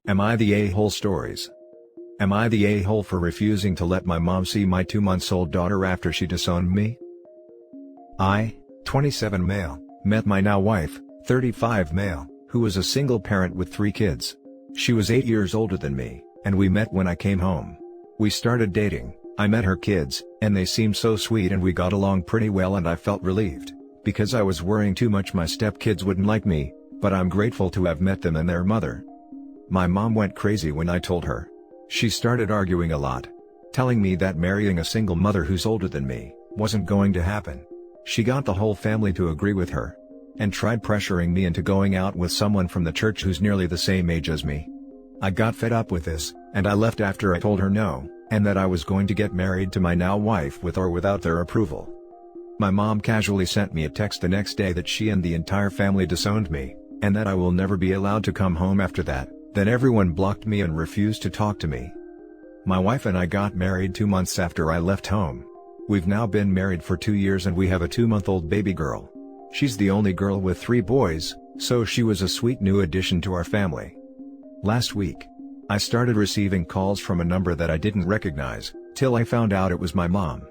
Am I the a-hole stories? Am I the a-hole for refusing to let my mom see my 2-month-old daughter after she disowned me? I, 27 male, met my now wife, 35 male, who was a single parent with 3 kids. She was 8 years older than me, and we met when I came home. We started dating, I met her kids, and they seemed so sweet and we got along pretty well, and I felt relieved, because I was worrying too much my stepkids wouldn't like me, but I'm grateful to have met them and their mother. My mom went crazy when I told her. She started arguing a lot, telling me that marrying a single mother who's older than me wasn't going to happen. She got the whole family to agree with her, and tried pressuring me into going out with someone from the church who's nearly the same age as me. I got fed up with this, and I left after I told her no, and that I was going to get married to my now wife with or without their approval. My mom casually sent me a text the next day that she and the entire family disowned me, and that I will never be allowed to come home after that. Then everyone blocked me and refused to talk to me. My wife and I got married 2 months after I left home. We've now been married for 2 years and we have a 2-month-old baby girl. She's the only girl with 3 boys, so she was a sweet new addition to our family. Last week, I started receiving calls from a number that I didn't recognize, till I found out it was my mom.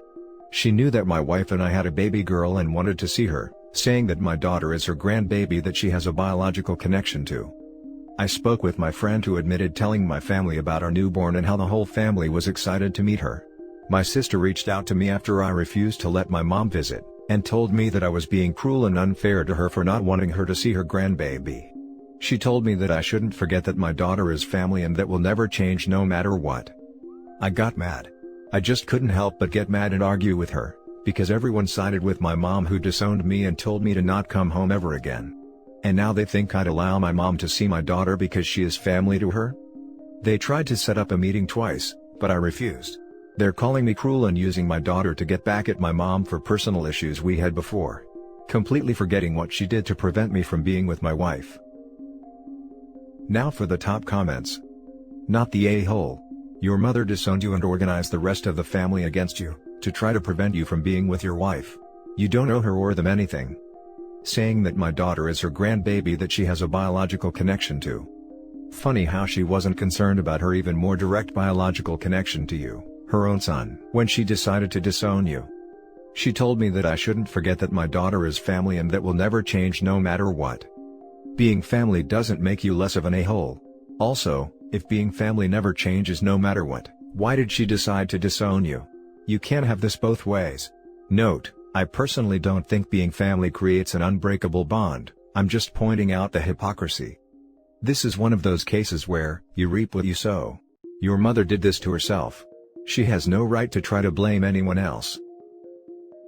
She knew that my wife and I had a baby girl and wanted to see her, saying that my daughter is her grandbaby that she has a biological connection to. I spoke with my friend who admitted telling my family about our newborn and how the whole family was excited to meet her. My sister reached out to me after I refused to let my mom visit, and told me that I was being cruel and unfair to her for not wanting her to see her grandbaby. She told me that I shouldn't forget that my daughter is family and that will never change no matter what. I got mad. I just couldn't help but get mad and argue with her, because everyone sided with my mom who disowned me and told me to not come home ever again. And now they think I'd allow my mom to see my daughter because she is family to her? They tried to set up a meeting twice, but I refused. They're calling me cruel and using my daughter to get back at my mom for personal issues we had before, completely forgetting what she did to prevent me from being with my wife. Now for the top comments. Not the a-hole. Your mother disowned you and organized the rest of the family against you, to try to prevent you from being with your wife. You don't owe her or them anything. Saying that my daughter is her grandbaby that she has a biological connection to. Funny how she wasn't concerned about her even more direct biological connection to you, her own son, when she decided to disown you. She told me that I shouldn't forget that my daughter is family and that will never change no matter what. Being family doesn't make you less of an a-hole. Also, if being family never changes no matter what, why did she decide to disown you? You can't have this both ways. Note: I personally don't think being family creates an unbreakable bond, I'm just pointing out the hypocrisy. This is one of those cases where, you reap what you sow. Your mother did this to herself. She has no right to try to blame anyone else.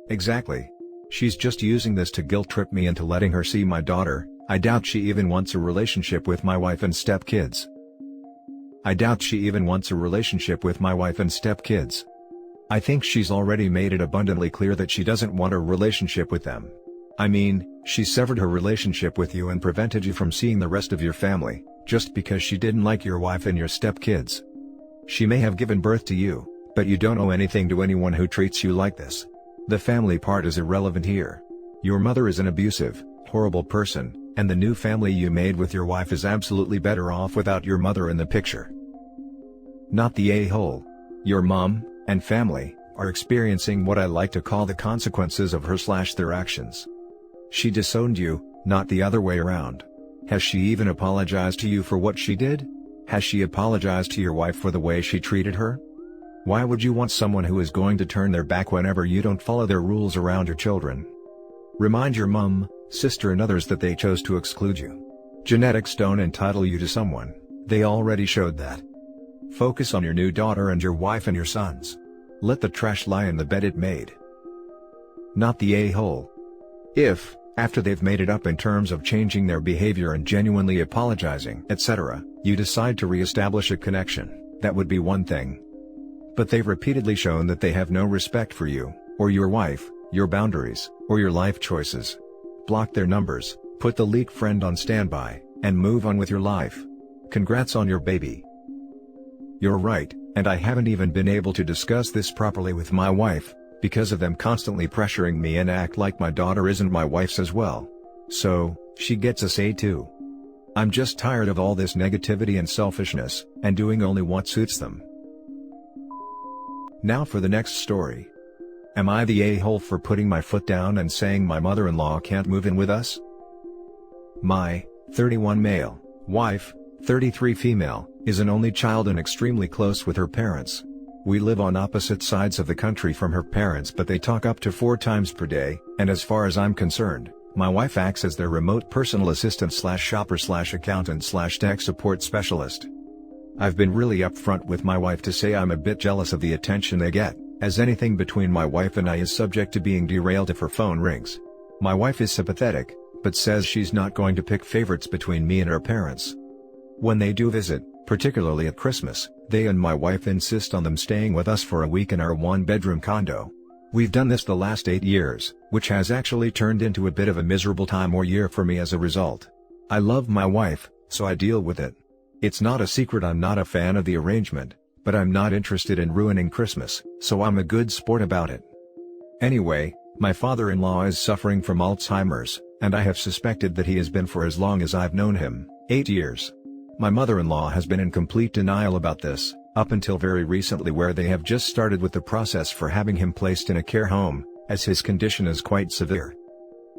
Exactly. She's just using this to guilt-trip me into letting her see my daughter. I doubt she even wants a relationship with my wife and stepkids. I think she's already made it abundantly clear that she doesn't want a relationship with them. I mean, she severed her relationship with you and prevented you from seeing the rest of your family, just because she didn't like your wife and your stepkids. She may have given birth to you, but you don't owe anything to anyone who treats you like this. The family part is irrelevant here. Your mother is an abusive, horrible person, and the new family you made with your wife is absolutely better off without your mother in the picture. Not the a-hole. Your mom and family are experiencing what I like to call the consequences of her/their actions. She disowned you, not the other way around. Has she even apologized to you for what she did? Has she apologized to your wife for the way she treated her? Why would you want someone who is going to turn their back whenever you don't follow their rules around your children? Remind your mom, sister and others that they chose to exclude you. Genetics don't entitle you to someone, they already showed that. Focus on your new daughter and your wife and your sons. Let the trash lie in the bed it made. Not the a-hole. If, after they've made it up in terms of changing their behavior and genuinely apologizing, etc., you decide to re-establish a connection, that would be one thing. But they've repeatedly shown that they have no respect for you, or your wife, your boundaries, or your life choices. Block their numbers, put the leak friend on standby, and move on with your life. Congrats on your baby. You're right, and I haven't even been able to discuss this properly with my wife, because of them constantly pressuring me and act like my daughter isn't my wife's as well. So, she gets a say too. I'm just tired of all this negativity and selfishness, and doing only what suits them. Now for the next story. Am I the a-hole for putting my foot down and saying my mother-in-law can't move in with us? My 31 male wife, 33 female, is an only child and extremely close with her parents. We live on opposite sides of the country from her parents, but they talk up to 4 times per day, and as far as I'm concerned, my wife acts as their remote personal assistant / shopper / accountant / tech support specialist. I've been really upfront with my wife to say I'm a bit jealous of the attention they get, as anything between my wife and I is subject to being derailed if her phone rings. My wife is sympathetic, but says she's not going to pick favorites between me and her parents. When they do visit, particularly at Christmas, they and my wife insist on them staying with us for a week in our 1-bedroom condo. We've done this the last 8 years, which has actually turned into a bit of a miserable time or year for me as a result. I love my wife, so I deal with it. It's not a secret I'm not a fan of the arrangement, but I'm not interested in ruining Christmas, so I'm a good sport about it. Anyway, my father-in-law is suffering from Alzheimer's, and I have suspected that he has been for as long as I've known him, 8 years. My mother-in-law has been in complete denial about this, up until very recently, where they have just started with the process for having him placed in a care home, as his condition is quite severe.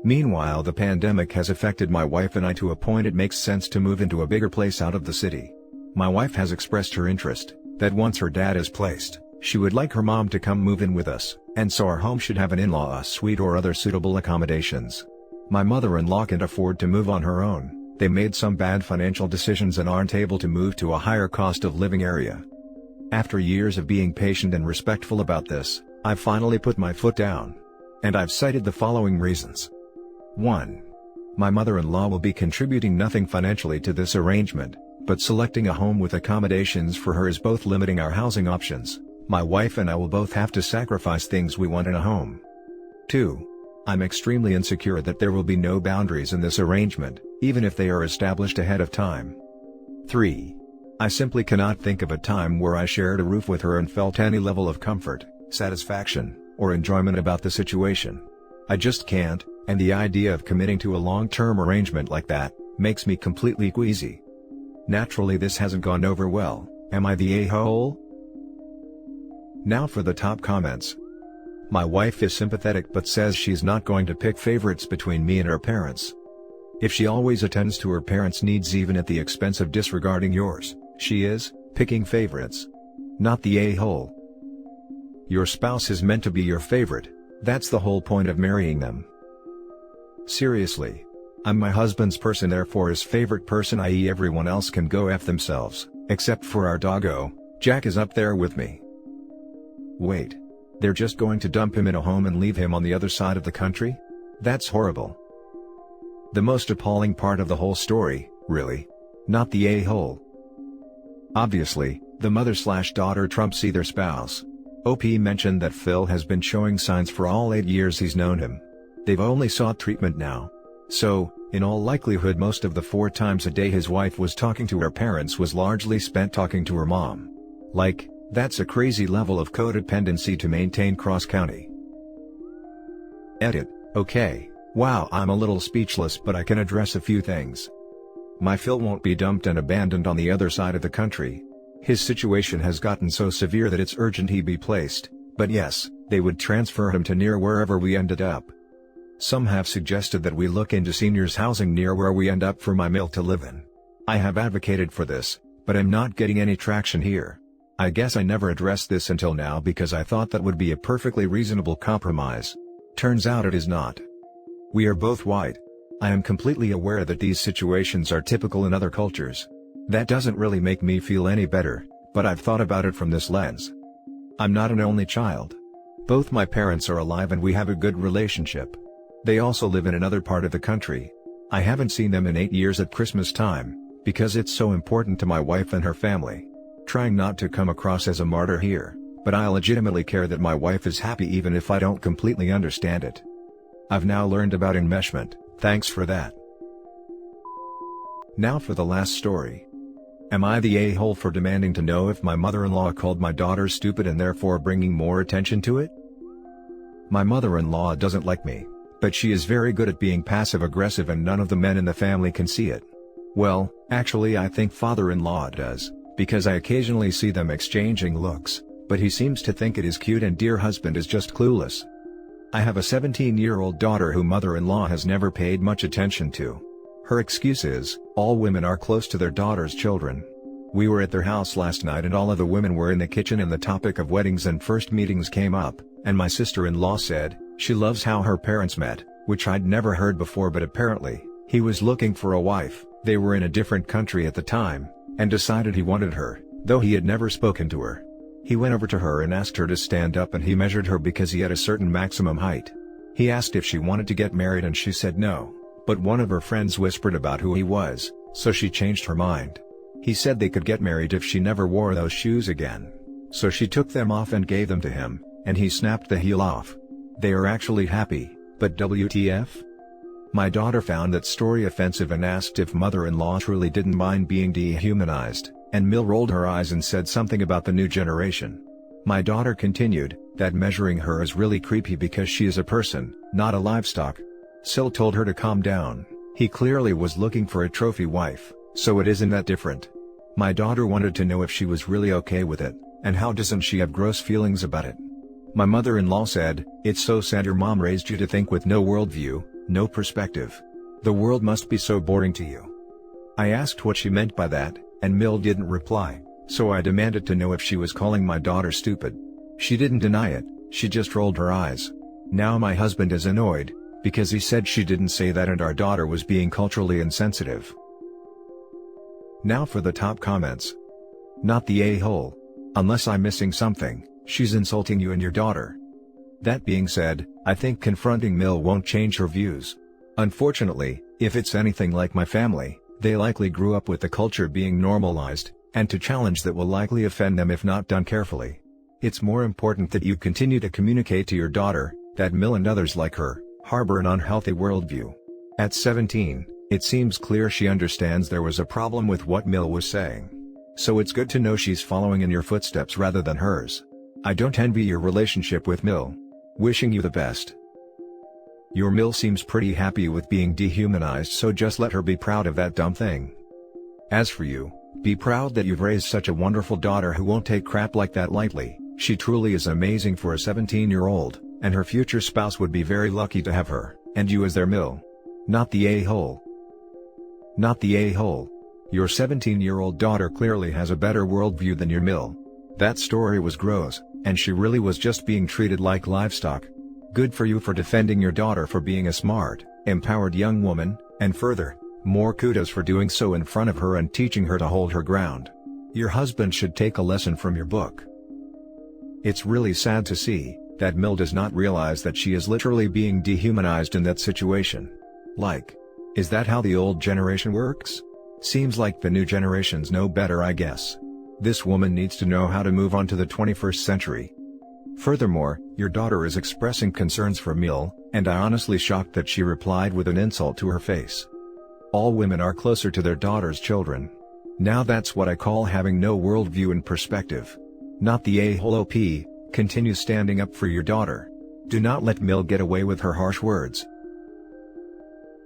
Meanwhile, the pandemic has affected my wife and I to a point it makes sense to move into a bigger place out of the city. My wife has expressed her interest, that once her dad is placed, she would like her mom to come move in with us, and so our home should have an in-law suite or other suitable accommodations. My mother-in-law can't afford to move on her own. They made some bad financial decisions and aren't able to move to a higher cost of living area. After years of being patient and respectful about this, I've finally put my foot down. And I've cited the following reasons. 1. My mother-in-law will be contributing nothing financially to this arrangement, but selecting a home with accommodations for her is both limiting our housing options. My wife and I will both have to sacrifice things we want in a home. 2. I'm extremely insecure that there will be no boundaries in this arrangement, even if they are established ahead of time. 3. I simply cannot think of a time where I shared a roof with her and felt any level of comfort, satisfaction, or enjoyment about the situation. I just can't, and the idea of committing to a long-term arrangement like that makes me completely queasy. Naturally, this hasn't gone over well. Am I the a-hole? Now for the top comments. My wife is sympathetic but says she's not going to pick favorites between me and her parents. If she always attends to her parents' needs even at the expense of disregarding yours, she is picking favorites. Not the a-hole. Your spouse is meant to be your favorite, that's the whole point of marrying them. Seriously. I'm my husband's person, therefore his favorite person, i.e. everyone else can go F themselves, except for our doggo, Jack is up there with me. Wait. They're just going to dump him in a home and leave him on the other side of the country? That's horrible. The most appalling part of the whole story, really. Not the a-hole. Obviously, the mother/daughter trumps either spouse. OP mentioned that Phil has been showing signs for all 8 years he's known him. They've only sought treatment now. So, in all likelihood, most of the 4 times a day his wife was talking to her parents was largely spent talking to her mom. Like, that's a crazy level of codependency to maintain cross-county. Edit. Okay, wow, I'm a little speechless, but I can address a few things. My Phil won't be dumped and abandoned on the other side of the country. His situation has gotten so severe that it's urgent he be placed, but yes, they would transfer him to near wherever we ended up. Some have suggested that we look into seniors housing near where we end up for my male to live in. I have advocated for this, but I'm not getting any traction here. I guess I never addressed this until now because I thought that would be a perfectly reasonable compromise. Turns out it is not. We are both white. I am completely aware that these situations are typical in other cultures. That doesn't really make me feel any better, but I've thought about it from this lens. I'm not an only child. Both my parents are alive and we have a good relationship. They also live in another part of the country. I haven't seen them in 8 years at Christmas time, because it's so important to my wife and her family. Trying not to come across as a martyr here, but I legitimately care that my wife is happy even if I don't completely understand it. I've now learned about enmeshment, thanks for that. Now for the last story. Am I the a-hole for demanding to know if my mother-in-law called my daughter stupid and therefore bringing more attention to it? My mother-in-law doesn't like me, but she is very good at being passive-aggressive and none of the men in the family can see it. Well, actually I think father-in-law does, because I occasionally see them exchanging looks, but he seems to think it is cute and dear husband is just clueless. I have a 17-year-old daughter who mother-in-law has never paid much attention to. Her excuse is, all women are close to their daughter's children. We were at their house last night and all of the women were in the kitchen and the topic of weddings and first meetings came up, and my sister-in-law said, she loves how her parents met, which I'd never heard before, but apparently, he was looking for a wife, they were in a different country at the time, and decided he wanted her, though he had never spoken to her. He went over to her and asked her to stand up and he measured her because he had a certain maximum height. He asked if she wanted to get married and she said no, but one of her friends whispered about who he was, so she changed her mind. He said they could get married if she never wore those shoes again. So she took them off and gave them to him, and he snapped the heel off. They are actually happy, but WTF? My daughter found that story offensive and asked if mother-in-law truly didn't mind being dehumanized, and Mill rolled her eyes and said something about the new generation. My daughter continued, that measuring her is really creepy because she is a person, not a livestock. Sil told her to calm down, he clearly was looking for a trophy wife, so it isn't that different. My daughter wanted to know if she was really okay with it, and how doesn't she have gross feelings about it. My mother-in-law said, it's so sad your mom raised you to think with no worldview, no perspective. The world must be so boring to you. I asked what she meant by that, and Mill didn't reply, so I demanded to know if she was calling my daughter stupid. She didn't deny it, she just rolled her eyes. Now my husband is annoyed, because he said she didn't say that and our daughter was being culturally insensitive. Now for the top comments. Not the a-hole. Unless I'm missing something, she's insulting you and your daughter. That being said, I think confronting Mill won't change her views. Unfortunately, if it's anything like my family, they likely grew up with the culture being normalized, and to challenge that will likely offend them if not done carefully. It's more important that you continue to communicate to your daughter, that Mill and others like her, harbor an unhealthy worldview. At 17, it seems clear she understands there was a problem with what Mill was saying. So it's good to know she's following in your footsteps rather than hers. I don't envy your relationship with Mill. Wishing you the best. Your Mill seems pretty happy with being dehumanized, so just let her be proud of that dumb thing. As for you, be proud that you've raised such a wonderful daughter who won't take crap like that lightly. She truly is amazing for a 17-year-old, and her future spouse would be very lucky to have her, and you as their Mill. Not the a-hole. Not the a-hole. Your 17-year-old daughter clearly has a better worldview than your Mill. That story was gross, and she really was just being treated like livestock. Good for you for defending your daughter for being a smart, empowered young woman, and further, more kudos for doing so in front of her and teaching her to hold her ground. Your husband should take a lesson from your book. It's really sad to see that Mill does not realize that she is literally being dehumanized in that situation. Like, is that how the old generation works? Seems like the new generations know better, I guess. This woman needs to know how to move on to the 21st century. Furthermore, your daughter is expressing concerns for Mill, and I honestly shocked that she replied with an insult to her face. All women are closer to their daughter's children. Now that's what I call having no worldview and perspective. Not the a-hole op. Continue standing up for your daughter. Do not let Mill get away with her harsh words.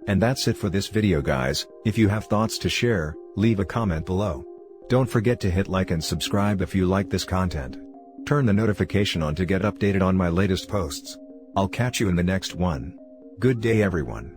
And that's it for this video, guys. If you have thoughts to share, leave a comment below. Don't forget to hit like and subscribe if you like this content. Turn the notification on to get updated on my latest posts. I'll catch you in the next one. Good day, everyone.